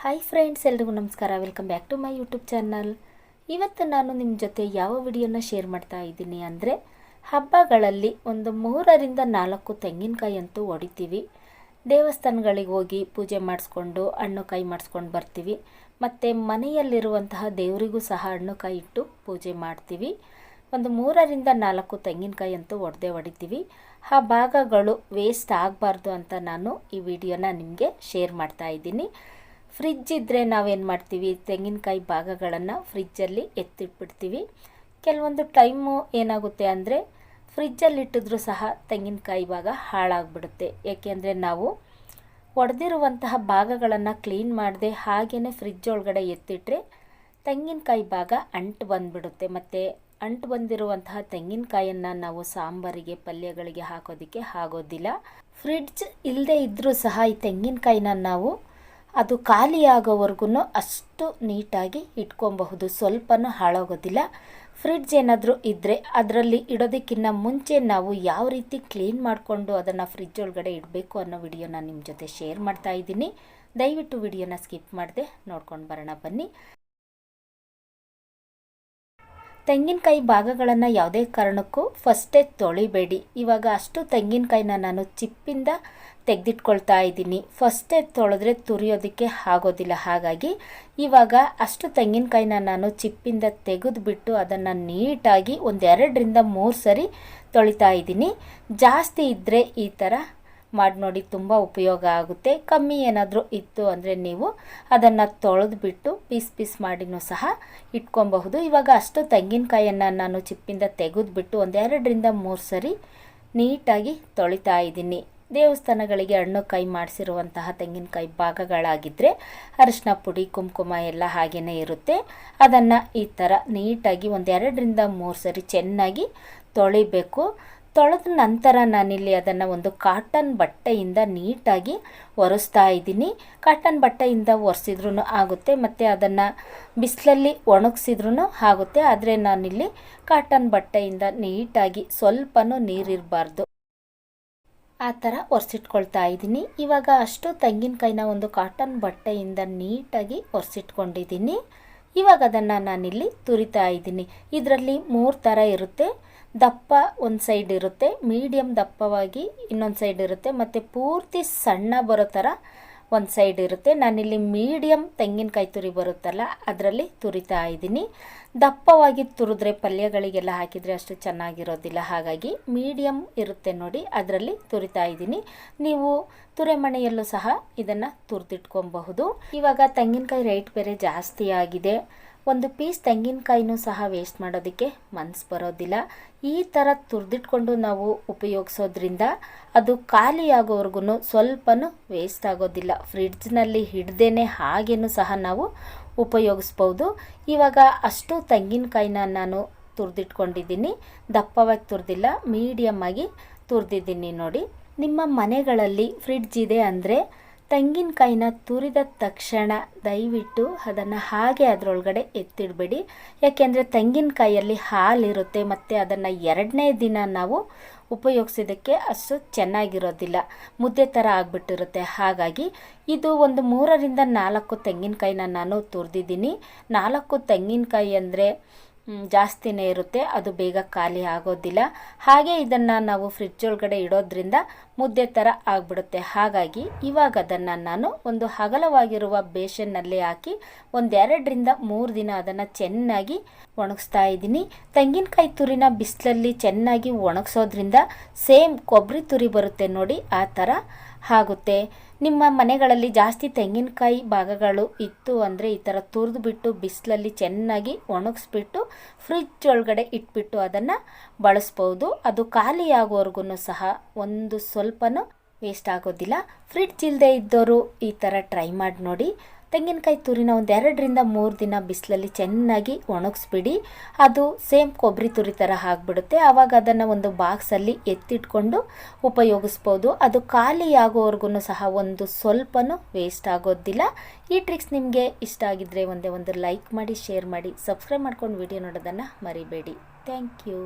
Hi friends, ಎಲ್ರಿಗೂ ನಮಸ್ಕಾರ. Welcome back to my YouTube channel. ಇವತ್ತು ನಾನು ನಿಮ್ಮ ಜೊತೆ ಯಾವ ವಿಡಿಯೋನ ಶೇರ್ ಮಾಡ್ತಾ ಇದ್ದೀನಿ ಅಂದರೆ, ಹಬ್ಬಗಳಲ್ಲಿ ಒಂದು 3ರಿಂದ 4 ತೆಂಗಿನಕಾಯಿ ಅಂತೂ ಹೊಡಿತೀವಿ. ದೇವಸ್ಥಾನಗಳಿಗೆ ಹೋಗಿ ಪೂಜೆ ಮಾಡಿಸ್ಕೊಂಡು ಹಣ್ಣು ಕಾಯಿ ಮಾಡಿಸ್ಕೊಂಡು ಬರ್ತೀವಿ. ಮತ್ತು ಮನೆಯಲ್ಲಿರುವಂತಹ ದೇವರಿಗೂ ಸಹ ಹಣ್ಣು ಕಾಯಿ ಇಟ್ಟು ಪೂಜೆ ಮಾಡ್ತೀವಿ. ಒಂದು 3ರಿಂದ 4 ತೆಂಗಿನಕಾಯಿ ಅಂತೂ ಹೊಡಿತೀವಿ. ಆ ಭಾಗಗಳು ವೇಸ್ಟ್ ಆಗಬಾರ್ದು ಅಂತ ನಾನು ಈ ವಿಡಿಯೋನ ನಿಮಗೆ ಶೇರ್ ಮಾಡ್ತಾ ಇದ್ದೀನಿ. ಫ್ರಿಜ್ ಇದ್ದರೆ ನಾವೇನು ಮಾಡ್ತೀವಿ, ತೆಂಗಿನಕಾಯಿ ಭಾಗಗಳನ್ನು ಫ್ರಿಜ್ಜಲ್ಲಿ ಎತ್ತಿಟ್ಬಿಡ್ತೀವಿ. ಕೆಲವೊಂದು ಟೈಮು ಏನಾಗುತ್ತೆ ಅಂದರೆ, ಫ್ರಿಜ್ಜಲ್ಲಿ ಇಟ್ಟಿದ್ರೂ ಸಹ ತೆಂಗಿನಕಾಯಿ ಭಾಗ ಹಾಳಾಗ್ಬಿಡುತ್ತೆ. ಏಕೆಂದರೆ ನಾವು ಒಡೆದಿರುವಂತಹ ಭಾಗಗಳನ್ನು ಕ್ಲೀನ್ ಮಾಡದೆ ಹಾಗೆಯೇ ಫ್ರಿಜ್ ಒಳಗಡೆ ಎತ್ತಿಟ್ರೆ ತೆಂಗಿನಕಾಯಿ ಭಾಗ ಅಂಟು ಬಂದುಬಿಡುತ್ತೆ. ಮತ್ತು ಅಂಟು ಬಂದಿರುವಂತಹ ತೆಂಗಿನಕಾಯನ್ನು ನಾವು ಸಾಂಬಾರಿಗೆ, ಪಲ್ಯಗಳಿಗೆ ಹಾಕೋದಕ್ಕೆ ಆಗೋದಿಲ್ಲ. ಫ್ರಿಡ್ಜ್ ಇಲ್ಲದೆ ಇದ್ದರೂ ಸಹ ಈ ತೆಂಗಿನಕಾಯಿನ ನಾವು ಅದು ಖಾಲಿ ಆಗೋವರೆಗೂ ಅಷ್ಟು ನೀಟಾಗಿ ಇಟ್ಕೊಬಹುದು, ಸ್ವಲ್ಪನೂ ಹಾಳಾಗೋದಿಲ್ಲ. ಫ್ರಿಡ್ಜ್ ಏನಾದರೂ ಇದ್ದರೆ ಅದರಲ್ಲಿ ಇಡೋದಕ್ಕಿಂತ ಮುಂಚೆ ನಾವು ಯಾವ ರೀತಿ ಕ್ಲೀನ್ ಮಾಡಿಕೊಂಡು ಅದನ್ನು ಫ್ರಿಡ್ಜ್ ಒಳಗಡೆ ಇಡಬೇಕು ಅನ್ನೋ ವಿಡಿಯೋನ ನಿಮ್ಮ ಜೊತೆ ಶೇರ್ ಮಾಡ್ತಾ ಇದ್ದೀನಿ. ದಯವಿಟ್ಟು ವಿಡಿಯೋನ ಸ್ಕಿಪ್ ಮಾಡದೆ ನೋಡ್ಕೊಂಡು ಬರೋಣ ಬನ್ನಿ. ತೆಂಗಿನಕಾಯಿ ಭಾಗಗಳನ್ನು ಯಾವುದೇ ಕಾರಣಕ್ಕೂ ಫಸ್ಟೇ ತೊಳಿಬೇಡಿ. ಇವಾಗ ಅಷ್ಟು ತೆಂಗಿನಕಾಯಿನ ನಾನು ಚಿಪ್ಪಿಂದ ತೆಗೆದಿಟ್ಕೊಳ್ತಾ ಇದ್ದೀನಿ. ಫಸ್ಟೇ ತೊಳೆದ್ರೆ ತುರಿಯೋದಕ್ಕೆ ಆಗೋದಿಲ್ಲ. ಹಾಗಾಗಿ ಇವಾಗ ಅಷ್ಟು ತೆಂಗಿನಕಾಯಿನ ನಾನು ಚಿಪ್ಪಿಂದ ತೆಗೆದುಬಿಟ್ಟು ಅದನ್ನು ನೀಟಾಗಿ 2ರಿಂದ 3 ಸರಿ ತೊಳಿತಾ ಇದ್ದೀನಿ. ಜಾಸ್ತಿ ಇದ್ದರೆ ಈ ಥರ ಮಾಡಿ ನೋಡಿ, ತುಂಬ ಉಪಯೋಗ ಆಗುತ್ತೆ. ಕಮ್ಮಿ ಏನಾದರೂ ಇತ್ತು ಅಂದರೆ ನೀವು ಅದನ್ನು ತೊಳೆದ್ಬಿಟ್ಟು ಪೀಸ್ ಮಾಡಿನೂ ಸಹ ಇಟ್ಕೊಬಹುದು. ಇವಾಗ ಅಷ್ಟು ತೆಂಗಿನಕಾಯಿಯನ್ನು ನಾನು ಚಿಪ್ಪಿಂದ ತೆಗೆದುಬಿಟ್ಟು 2ರಿಂದ 3 ಸರಿ ನೀಟಾಗಿ ತೊಳಿತಾ ಇದ್ದೀನಿ. ದೇವಸ್ಥಾನಗಳಿಗೆ ಹಣ್ಣು ಕಾಯಿ ಮಾಡಿಸಿರುವಂತಹ ತೆಂಗಿನಕಾಯಿ ಭಾಗಗಳಾಗಿದ್ದರೆ ಅರಿಶಿನ ಪುಡಿ, ಕುಂಕುಮ ಎಲ್ಲ ಹಾಗೇ ಇರುತ್ತೆ. ಅದನ್ನು ಈ ಥರ ನೀಟಾಗಿ 2ರಿಂದ 3 ಸರಿ ಚೆನ್ನಾಗಿ ತೊಳಿಬೇಕು. ತೊಳೆದ ನಂತರ ನಾನಿಲ್ಲಿ ಅದನ್ನು ಒಂದು ಕಾಟನ್ ಬಟ್ಟೆಯಿಂದ ನೀಟಾಗಿ ಒರೆಸ್ತಾ ಇದ್ದೀನಿ. ಕಾಟನ್ ಬಟ್ಟೆಯಿಂದ ಒರೆಸಿದ್ರೂ ಆಗುತ್ತೆ, ಮತ್ತು ಅದನ್ನು ಬಿಸಿಲಲ್ಲಿ ಒಣಗಿಸಿದ್ರೂ ಆಗುತ್ತೆ. ಆದರೆ ನಾನಿಲ್ಲಿ ಕಾಟನ್ ಬಟ್ಟೆಯಿಂದ ನೀಟಾಗಿ ಸ್ವಲ್ಪನೂ ನೀರಿರಬಾರ್ದು ಆ ಥರ ಒರೆಸಿಟ್ಕೊಳ್ತಾ ಇದ್ದೀನಿ. ಇವಾಗ ಅಷ್ಟು ತೆಂಗಿನಕಾಯಿನ ಒಂದು ಕಾಟನ್ ಬಟ್ಟೆಯಿಂದ ನೀಟಾಗಿ ಒರೆಸಿಟ್ಕೊಂಡಿದ್ದೀನಿ. ಇವಾಗ ಅದನ್ನು ನಾನಿಲ್ಲಿ ತುರಿತಾ ಇದ್ದೀನಿ. ಇದರಲ್ಲಿ 3 ಥರ ಇರುತ್ತೆ. ದಪ್ಪ ಒಂದು ಸೈಡ್ ಇರುತ್ತೆ, ಮೀಡಿಯಮ್ ದಪ್ಪವಾಗಿ ಇನ್ನೊಂದು ಸೈಡ್ ಇರುತ್ತೆ, ಮತ್ತು ಪೂರ್ತಿ ಸಣ್ಣ ಬರೋ ಥರ ಒಂದು ಸೈಡ್ ಇರುತ್ತೆ. ನಾನಿಲ್ಲಿ ಮೀಡಿಯಮ್ ತೆಂಗಿನಕಾಯಿ ತುರಿ ಬರುತ್ತಲ್ಲ ಅದರಲ್ಲಿ ತುರಿತಾ ಇದ್ದೀನಿ. ದಪ್ಪವಾಗಿ ತುರಿದ್ರೆ ಪಲ್ಯಗಳಿಗೆಲ್ಲ ಹಾಕಿದರೆ ಅಷ್ಟು ಚೆನ್ನಾಗಿರೋದಿಲ್ಲ. ಹಾಗಾಗಿ ಮೀಡಿಯಮ್ ಇರುತ್ತೆ ನೋಡಿ, ಅದರಲ್ಲಿ ತುರಿತಾ ಇದ್ದೀನಿ. ನೀವು ತುರೆಮಣೆಯಲ್ಲೂ ಸಹ ಇದನ್ನು ತುರಿದಿಟ್ಕೊಬಹುದು. ಇವಾಗ ತೆಂಗಿನಕಾಯಿ ರೇಟ್ ಬೇರೆ ಜಾಸ್ತಿ ಆಗಿದೆ. ಒಂದು ಪೀಸ್ ತೆಂಗಿನಕಾಯಿನೂ ಸಹ ವೇಸ್ಟ್ ಮಾಡೋದಕ್ಕೆ ಮನಸ್ಸು ಬರೋದಿಲ್ಲ. ಈ ಥರ ತುರಿದಿಟ್ಕೊಂಡು ನಾವು ಉಪಯೋಗಿಸೋದ್ರಿಂದ ಅದು ಖಾಲಿ ಆಗೋವರೆಗೂ ಸ್ವಲ್ಪನೂ ವೇಸ್ಟ್ ಆಗೋದಿಲ್ಲ. ಫ್ರಿಡ್ಜ್ನಲ್ಲಿ ಹಿಡ್ದೇ ಹಾಗೇನೂ ಸಹ ನಾವು ಉಪಯೋಗಿಸ್ಬೋದು. ಇವಾಗ ಅಷ್ಟು ತೆಂಗಿನಕಾಯಿನ ನಾನು ತುರಿದಿಟ್ಕೊಂಡಿದ್ದೀನಿ. ದಪ್ಪವಾಗಿ ತುರಿದಿಲ್ಲ, ಮೀಡಿಯಮ್ ಆಗಿ ತುರಿದಿದ್ದೀನಿ ನೋಡಿ. ನಿಮ್ಮ ಮನೆಗಳಲ್ಲಿ ಫ್ರಿಡ್ಜ್ ಇದೆ ಅಂದರೆ ತೆಂಗಿನಕಾಯಿನ ತುರಿದ ತಕ್ಷಣ ದಯವಿಟ್ಟು ಅದನ್ನು ಹಾಗೆ ಅದರೊಳಗಡೆ ಎತ್ತಿಡಬೇಡಿ. ಯಾಕೆಂದರೆ ತೆಂಗಿನಕಾಯಲ್ಲಿ ಹಾಲಿರುತ್ತೆ, ಮತ್ತು ಅದನ್ನು 2ನೇ ದಿನ ನಾವು ಉಪಯೋಗಿಸೋದಕ್ಕೆ ಅಷ್ಟು ಚೆನ್ನಾಗಿರೋದಿಲ್ಲ, ಮುದ್ದೆ ಥರ ಆಗಿಬಿಟ್ಟಿರುತ್ತೆ. ಹಾಗಾಗಿ ಇದು ಒಂದು 3ರಿಂದ 4 ತೆಂಗಿನಕಾಯಿನ ನಾನು ತುರಿದಿದ್ದೀನಿ. 4 ತೆಂಗಿನಕಾಯಿ ಅಂದರೆ ಜಾಸ್ತಿನೇ ಇರುತ್ತೆ, ಅದು ಬೇಗ ಖಾಲಿ ಆಗೋದಿಲ್ಲ. ಹಾಗೆ ಇದನ್ನು ನಾವು ಫ್ರಿಡ್ಜ್ ಒಳಗಡೆ ಇಡೋದ್ರಿಂದ ಮುದ್ದೆ ಥರ ಆಗಿಬಿಡುತ್ತೆ. ಹಾಗಾಗಿ ಇವಾಗ ಅದನ್ನು ನಾನು ಒಂದು ಅಗಲವಾಗಿರುವ ಬೇಷನ್ನಲ್ಲಿ ಹಾಕಿ 2ರಿಂದ 3 ದಿನ ಅದನ್ನು ಚೆನ್ನಾಗಿ ಒಣಗಿಸ್ತಾ ಇದ್ದೀನಿ. ತೆಂಗಿನಕಾಯಿ ತುರಿನ ಬಿಸಿಲಲ್ಲಿ ಚೆನ್ನಾಗಿ ಒಣಗಿಸೋದ್ರಿಂದ ಸೇಮ್ ಕೊಬ್ಬರಿ ತುರಿ ಬರುತ್ತೆ ನೋಡಿ, ಆ ಥರ ಆಗುತ್ತೆ. ನಿಮ್ಮ ಮನೆಗಳಲ್ಲಿ ಜಾಸ್ತಿ ತೆಂಗಿನಕಾಯಿ ಭಾಗಗಳು ಇತ್ತು ಅಂದರೆ ಈ ಥರ ತುರಿದ್ಬಿಟ್ಟು ಬಿಸಿಲಲ್ಲಿ ಚೆನ್ನಾಗಿ ಒಣಗಿಸ್ಬಿಟ್ಟು ಫ್ರಿಡ್ಜ್ ಒಳಗಡೆ ಇಟ್ಬಿಟ್ಟು ಅದನ್ನು ಬಳಸ್ಬೋದು. ಅದು ಖಾಲಿ ಆಗೋವರೆಗೂ ಸಹ ಒಂದು ಸ್ವಲ್ಪನೂ ವೇಸ್ಟ್ ಆಗೋದಿಲ್ಲ. ಫ್ರಿಡ್ಜ್ ಇಲ್ಲದೆ ಇದ್ದವರು ಈ ಥರ ಟ್ರೈ ಮಾಡಿ ನೋಡಿ. ತೆಂಗಿನಕಾಯಿ ತುರಿನ 2ರಿಂದ 3 ದಿನ ಬಿಸಿಲಲ್ಲಿ ಚೆನ್ನಾಗಿ ಒಣಗಿಸ್ಬಿಡಿ. ಅದು ಸೇಮ್ ಕೊಬ್ಬರಿ ತುರಿ ಥರ ಆಗಿಬಿಡುತ್ತೆ. ಆವಾಗ ಅದನ್ನು ಒಂದು ಬಾಕ್ಸಲ್ಲಿ ಎತ್ತಿಟ್ಕೊಂಡು ಉಪಯೋಗಿಸ್ಬೋದು. ಅದು ಖಾಲಿ ಆಗೋವರೆಗೂ ಸಹ ಒಂದು ಸ್ವಲ್ಪನೂ ವೇಸ್ಟ್ ಆಗೋದಿಲ್ಲ. ಈ ಟ್ರಿಕ್ಸ್ ನಿಮಗೆ ಇಷ್ಟ ಆಗಿದ್ದರೆ ಒಂದು ಲೈಕ್ ಮಾಡಿ, ಶೇರ್ ಮಾಡಿ, ಸಬ್ಸ್ಕ್ರೈಬ್ ಮಾಡ್ಕೊಂಡು ವಿಡಿಯೋ ನೋಡೋದನ್ನು ಮರಿಬೇಡಿ. Thank you.